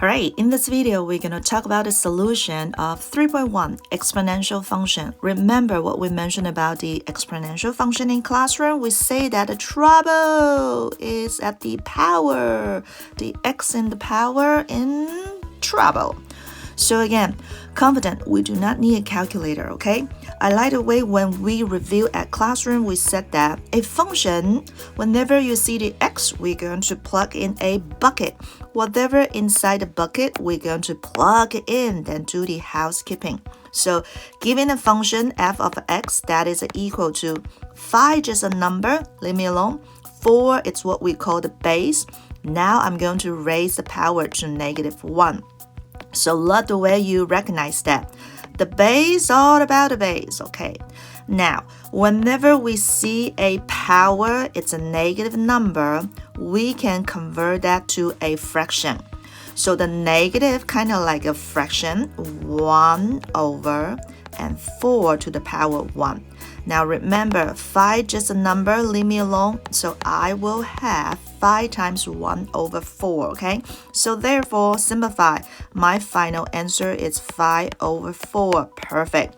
Alright, in this video, we're going to talk about the solution of 3.1 exponential function. Remember what we mentioned about the exponential function in classroom? We say that the trouble is at the power, the x in the power in trouble. So again, confident, we do not need a calculator, okay? I like the way when we review at classroom, we said that a function, whenever you see the x, we're going to plug in a bucket. Whatever inside the bucket, we're going to plug it in, then do the housekeeping. So given a function f of x that is equal to 5, just a number, leave me alone. 4, it's what we call the base. Now I'm going to raise the power to -1. So love the way you recognize that. The base, all about the base, okay? Now, whenever we see a power, it's a negative number, we can convert that to a fraction. So the negative, kind of like a fraction, 1 over and 4 to the power 1. Now remember, 5 just a number, leave me alone. So I will have 5 times 1 over 4, okay? So therefore, simplify. My final answer is 5 over 4. Perfect.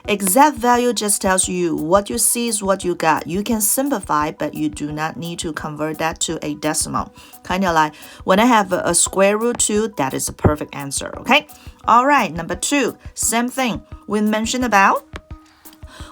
Exact value just tells you what you see is what you got. You can simplify, but you do not need to convert that to a decimal. Kind of like when I have a square root 2, that is a perfect answer, okay? All right, number 2, same thing we mentioned about.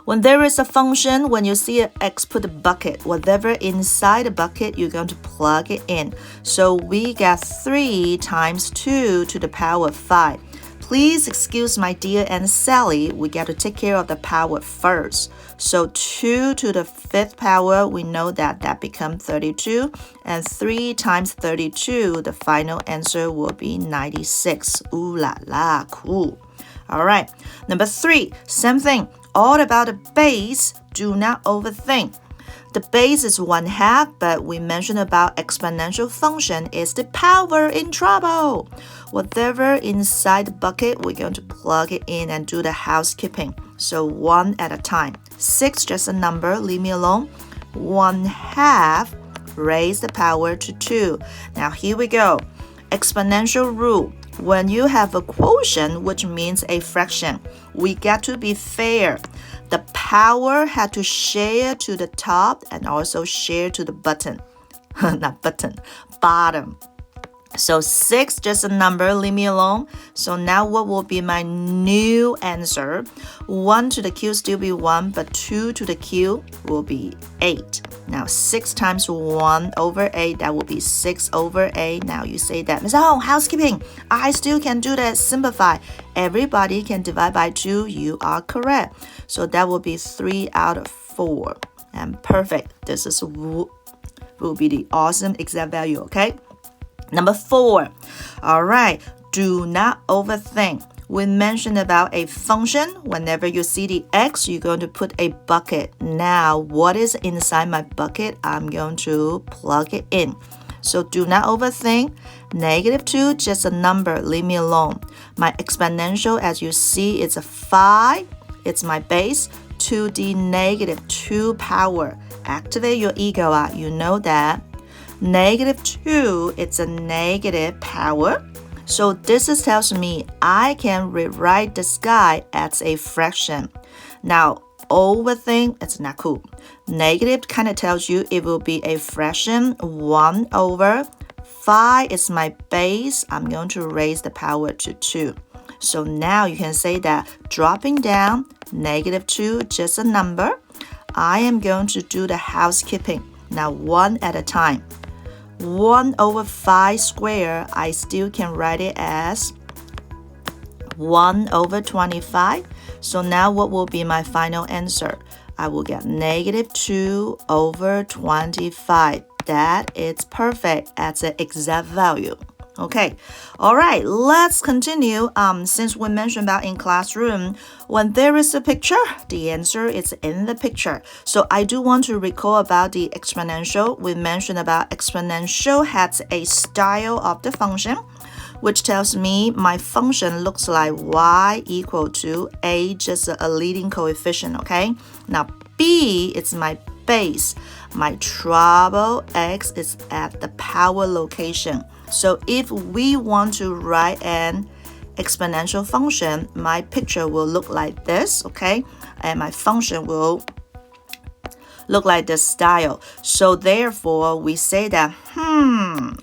When there is a function, when you see an x, put a bucket. Whatever inside the bucket, you're going to plug it in. So we got 3 times 2 to the power 5. Please excuse my dear Aunt Sally. We got to take care of the power first. So 2 to the 5th power, we know that becomes 32. And 3 times 32, the final answer will be 96. Ooh la la, cool. All right, number 3, same thing. All about the base, do not overthink. The base is 1/2, but we mentioned about exponential function is the power in trouble. Whatever inside the bucket, we're going to plug it in and do the housekeeping. So 1 at a time. 6, just a number, leave me alone. 1/2, raise the power to 2. Now here we go. Exponential rule. When you have a quotient, which means a fraction, we got to be fair. The power had to share to the top and also share to the bottom. Not button, bottom. So 6, just a number, leave me alone. So now what will be my new answer? 1 to the q still be 1, but 2 to the q will be 8. Now 6 times 1 over 8, that will be 6 over 8. Now you say that, Ms. Hong, housekeeping. I still can do that, simplify. Everybody can divide by 2. You are correct. So that will be 3 out of 4. And perfect. This is will be the awesome exact value, okay? Number 4, all right, do not overthink. We mentioned about a function. Whenever you see the x, you're going to put a bucket. Now, what is inside my bucket? I'm going to plug it in. So do not overthink. -2, just a number, leave me alone. My exponential, as you see, it's a 5. It's my base to the -2 power. Activate your ego out, you know that. -2, it's a negative power. So this tells me I can rewrite the sky as a fraction. Now, overthink, it's not cool. Negative kind of tells you it will be a fraction. 1 over 5 is my base. I'm going to raise the power to 2. So now you can say that dropping down, -2, just a number. I am going to do the housekeeping. Now 1 at a time. 1 over 5 squared, I still can write it as 1 over 25. So now what will be my final answer? I will get -2 over 25. That is perfect as an exact value. Okay, all right, let's continue. Since we mentioned about in classroom, when there is a picture, the answer is in the picture. So I do want to recall about the exponential. We mentioned about exponential has a style of the function, which tells me my function looks like y equal to a, just a leading coefficient, okay? Now B is my base. my trouble x is at the power location. So if we want to write an exponential function, my picture will look like this, okay? And my function will look like this style. So therefore, we say that,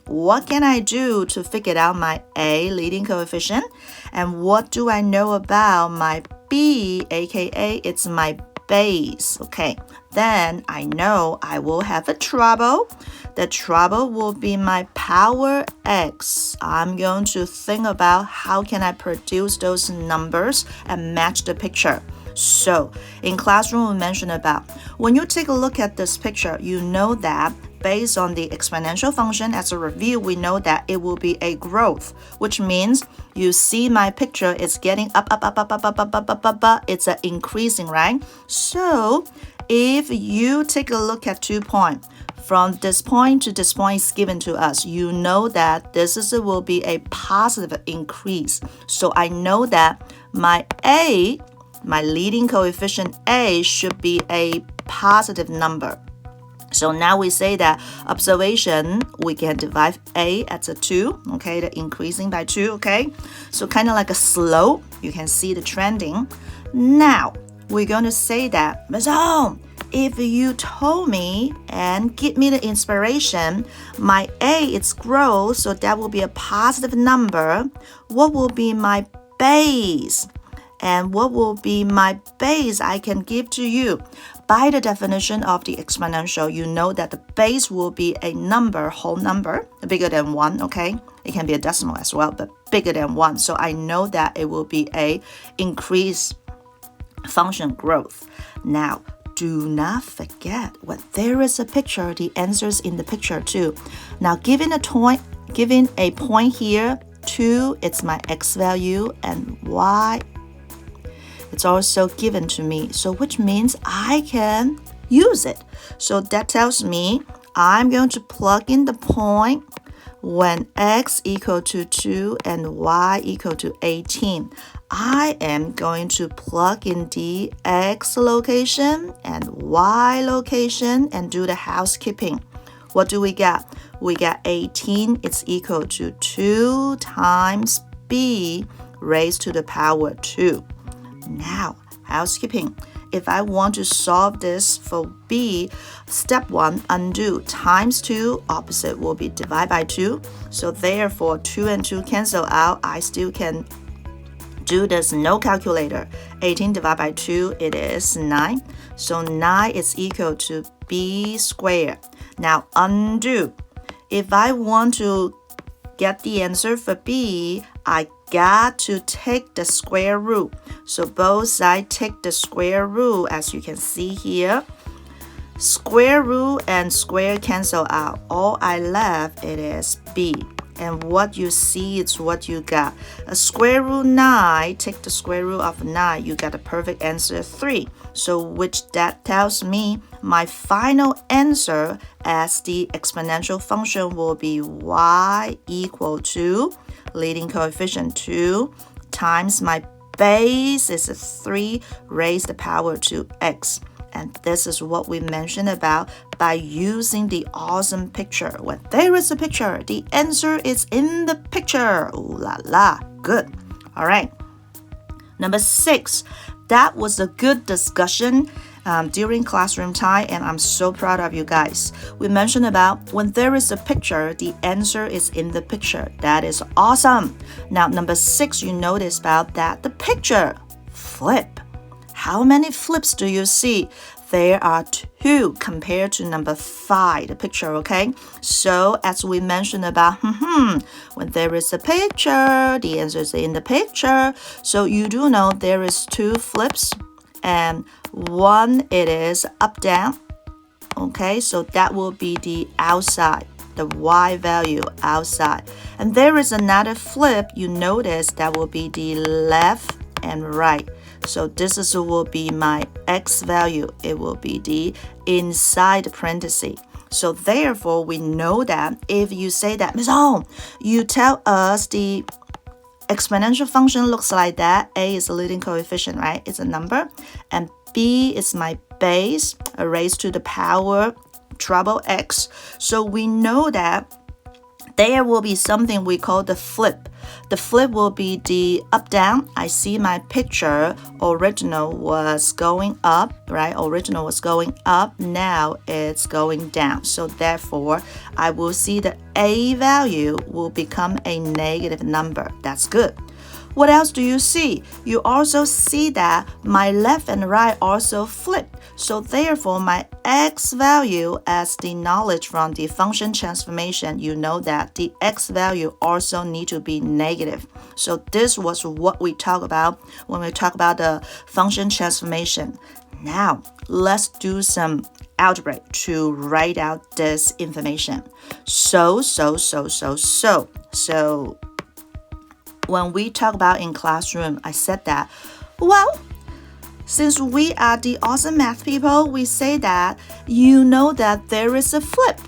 what can I do to figure out my A leading coefficient? And what do I know about my B, aka it's my base, okay? Then I know I will have a trouble. The trouble will be my power x. I'm going to think about how can I produce those numbers and match the picture. So in classroom, we mentioned about when you take a look at this picture, you know that based on the exponential function as a review, we know that it will be a growth, which means you see my picture is getting up, it's increasing, right? So if you take a look at 2 points, from this point to this point is given to us, you know that will be a positive increase. So I know that my A, my leading coefficient A should be a positive number. So now we say that observation, we can divide A as a 2, okay, the increasing by 2, okay? So kind of like a slope, you can see the trending. Now, we're going to say that, Ms. Hong, if you told me and give me the inspiration, my A is growth, so that will be a positive number. What will be my base? And what will be my base I can give to you? By the definition of the exponential, you know that the base will be a number, whole number, bigger than 1, okay? It can be a decimal as well, but bigger than 1. So I know that it will be a increased function growth. Now, do not forget, when there is a picture, the answer is in the picture too. Now, given a point here, 2, it's my x value, and y, it's also given to me. So which means I can use it. So that tells me I'm going to plug in the point when x equal to 2 and y equal to 18. I am going to plug in the x location and y location and do the housekeeping. What do we got? We got 18. It's equal to 2 times b raised to the power 2. Now, housekeeping. If I want to solve this for b, step 1, undo. Times 2, opposite will be divide by 2. So therefore, 2 and 2 cancel out. I still can do this, no calculator. 18 divided by 2, it is 9. So 9 is equal to b squared. Now, undo. If I want to get the answer for b, I got to take the square root. So both sides take the square root, as you can see here. Square root and square cancel out. All I left, it is b. And what you see is what you got. A square root 9, take the square root of 9, you got a perfect answer 3. So which that tells me my final answer as the exponential function will be y equal to leading coefficient 2 times my base is 3 raised the power to x. And this is what we mentioned about by using the awesome picture. When there is a picture, the answer is in the picture. Ooh la la, good. All right. Number 6, that was a good discussion during classroom time, and I'm so proud of you guys. We mentioned about when there is a picture, the answer is in the picture. That is awesome. Now, number 6, you notice about that, the picture flip. How many flips do you see? There are 2 compared to number 5, the picture, okay? So as we mentioned about, when there is a picture, the answer is in the picture. So you do know there is 2 flips, and one it is up down, okay? So that will be the outside, the y value outside. And there is another flip, you notice that will be the left and right. So this will be my x value. It will be the inside parenthesis. So therefore, we know that if you say that, Ms. Hong, you tell us the exponential function looks like that. A is a leading coefficient, right? It's a number. And b is my base raised to the power trouble x. So we know that there will be something we call the flip. The flip will be the up down. I see my picture. Original was going up, right? Original was going up. Now it's going down. So therefore, I will see the a value will become a negative number. That's good. What else do you see? You also see that my left and right also flip. So therefore, my x value, as the knowledge from the function transformation, you know that the x value also need to be negative. So this was what we talk about when we talk about the function transformation. Now, let's do some algebra to write out this information. So when we talk about in classroom, I said that, well, since we are the awesome math people, we say that you know that there is a flip.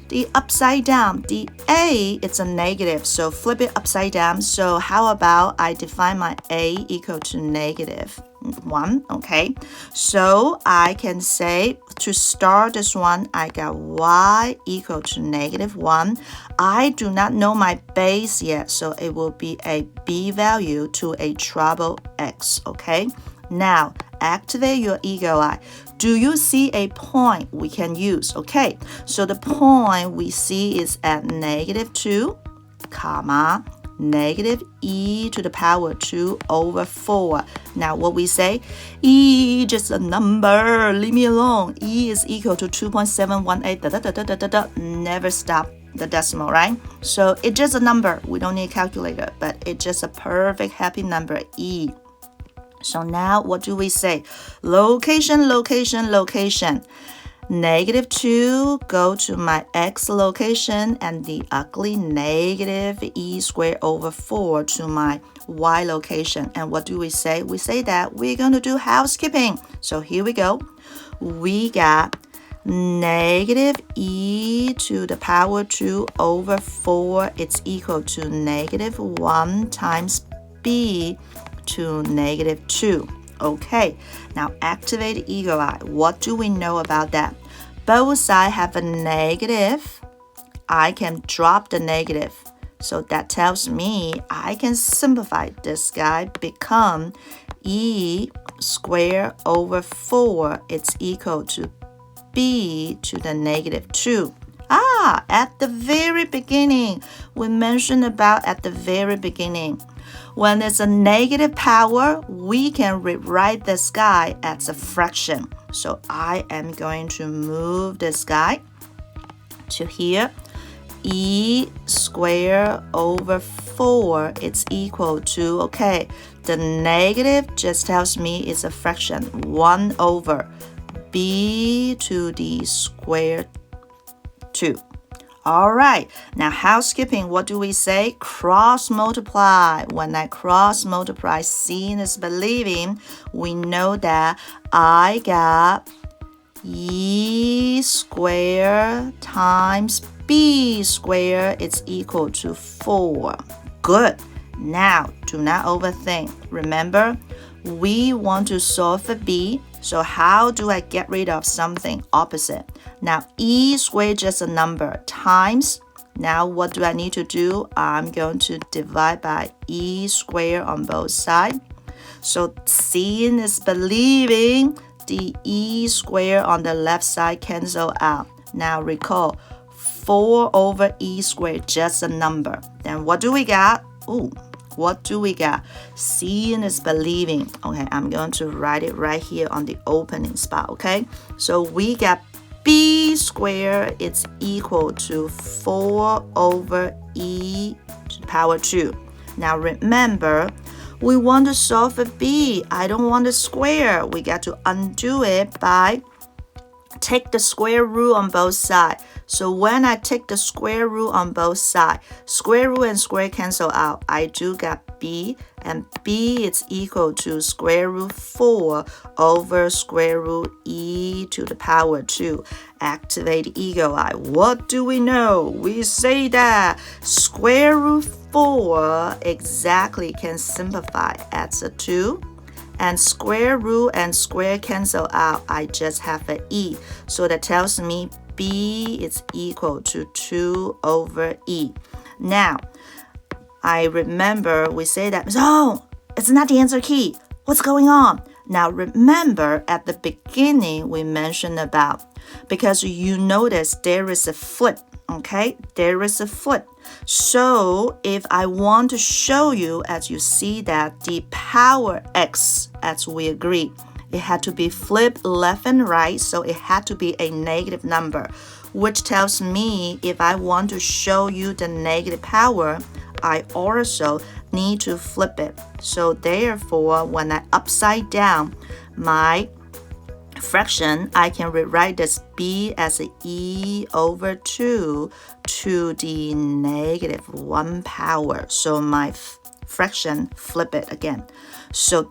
The upside down, the a, it's a negative, so flip it upside down. So how about I define my a equal to negative 1, okay? So I can say to start this one, I got y equal to negative 1. I do not know my base yet, so it will be a b value to a trouble x, okay? Now, activate your eagle eye. Do you see a point we can use? Okay, so the point we see is at negative 2, comma, negative e to the power 2 over 4. Now, what we say? E, just a number. Leave me alone. E is equal to 2.718. Never stop the decimal, right? So it's just a number. We don't need a calculator, but it's just a perfect happy number, E. So now what do we say? Location. Negative 2, go to my x location, and the ugly negative e squared over 4 to my y location. And what do we say? We say that we're going to do housekeeping. So here we go. We got negative e to the power 2 over 4. It's equal to negative 1 times b to negative 2. Okay, now activate the eagle eye. What do we know about that? Both sides have a negative. I can drop the negative. So that tells me I can simplify this guy, become e squared over 4. It's equal to b to the negative 2. At the very beginning, we mentioned about at the very beginning. When it's a negative power, we can rewrite this guy as a fraction. So I am going to move this guy to here. E squared over 4, it's equal to, okay, the negative just tells me it's a fraction, 1 over b to the square 2. All right, now housekeeping, what do we say? Cross multiply. When I cross multiply, seeing is believing, we know that I got e squared times b squared, it's equal to 4. Good. Now, do not overthink. Remember, we want to solve for b. So how do I get rid of something opposite? Now, e squared just a number times. Now, what do I need to do? I'm going to divide by e squared on both sides. So seeing is believing. The e squared on the left side cancel out. Now recall, 4 over e squared, just a number. Then what do we got? What do we got? Seeing is believing. Okay, I'm going to write it right here on the opening spot, okay? So we got b squared, it's equal to 4 over e to the power 2. Now remember, we want to solve for b. I don't want to square. We got to undo it by take the square root on both sides. So when I take the square root on both sides, square root and square cancel out. I do get b, and b is equal to square root 4 over square root e to the power 2. Activate the eagle eye. What do we know? We say that square root 4 exactly can simplify as a 2. And square root and square cancel out. I just have an e. So that tells me b is equal to 2 over e. Now, I remember we say that, oh, it's not the answer key. What's going on? Now, remember at the beginning we mentioned about, because you notice there is a flip, okay? There is a flip. So if I want to show you, as you see that the power x, as we agreed, it had to be flipped left and right, so it had to be a negative number, which tells me if I want to show you the negative power, I also need to flip it. So therefore, when I upside down my fraction, I can rewrite this b as e over 2 to the negative 1 power. So my fraction, flip it again. So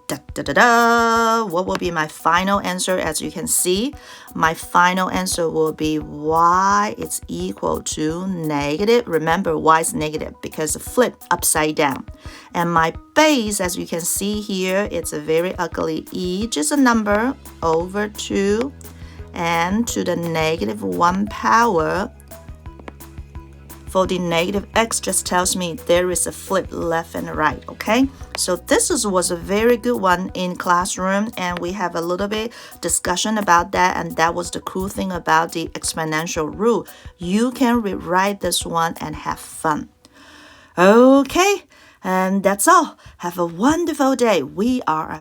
what will be my final answer? As you can see, my final answer will be y is equal to negative. Remember, y is negative because the flip upside down. And my base, as you can see here, it's a very ugly e, just a number, over 2 and to the negative 1 power. For the negative x just tells me there is a flip left and right, okay? So this was a very good one in classroom, and we have a little bit discussion about that, and that was the cool thing about the exponential rule. You can rewrite this one and have fun. Okay, and that's all. Have a wonderful day. We are